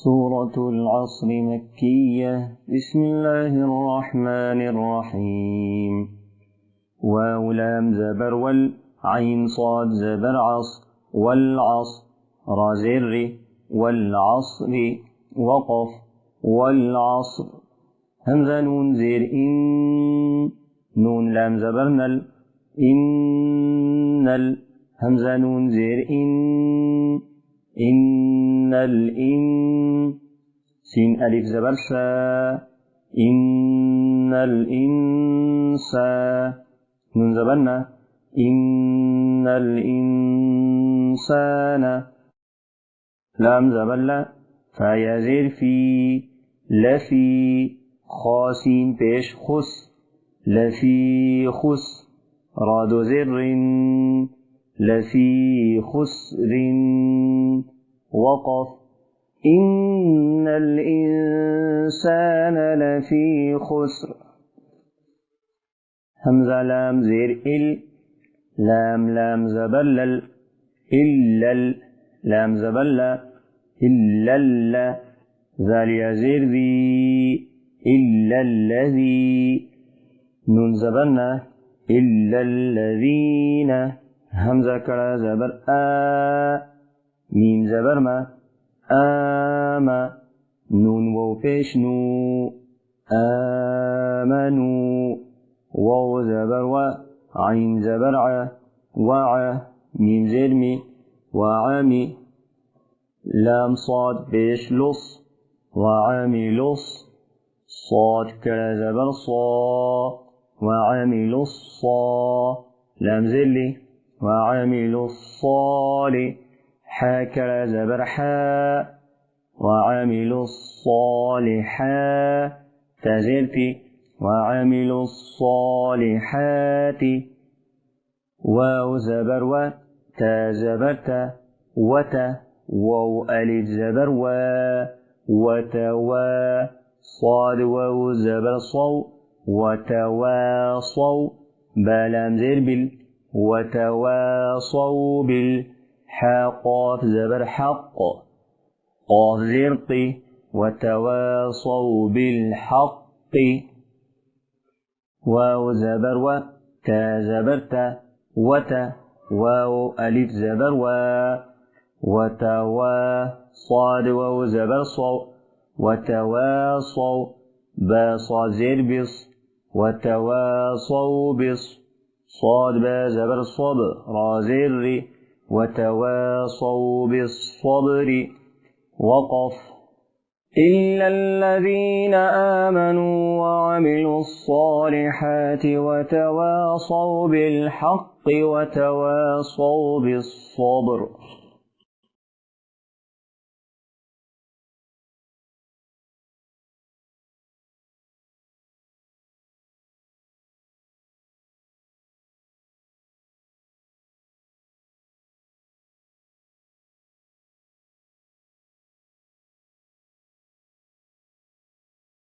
سورة العصر مكية. بسم الله الرحمن الرحيم. واو لام زبر والعين صاد زبر عصر والعصر را زر والعصر وقف والعصر همزة نون زير إن نون لام زبر نل إن همزة نون زير إن الإن سين ألف زبر سا إن الإنسا نون زبرنا إن الإنسان لام زبر لا فايا زير في لفي خاسين بيش خس لفي خس رادو زر لفي خسر وقف إن الإنسان لفي خسر همزة لام زير لام زبلل إلا لام زبل إلا ذالي زير ذي إلا الذي نون زبلنا إلا الذين همزة كلا زبر ميم زبر ما آما نون وو پیش نو آمنو واو زبر و عين زبر وع ميم زير مي وعمي لام صاد پیش لص وعمي لص صاد كلا زبر صا وعمي لصا لام زير لي وعمل الصالح حاكر زبر حا وعمل الصالحات تزلتي وعمل الصالحات واو زبر و تا زبرت وتا واو ألف زبر و وتوا صاد واو زبر صو وتواصوا بلام زر بال وتواصوا بالحق زبر حق قاف زرقي وتواصوا بالحق واو زبر و تا زبرت وتا واو ألف زبر و وتوا صاد واو زبر صو وتواصوا با صاد زر بص وتواصوا بص صاد با زبر صب را زر وتواصوا بالصبر وقف إلا الذين آمنوا وعملوا الصالحات وتواصوا بالحق وتواصوا بالصبر.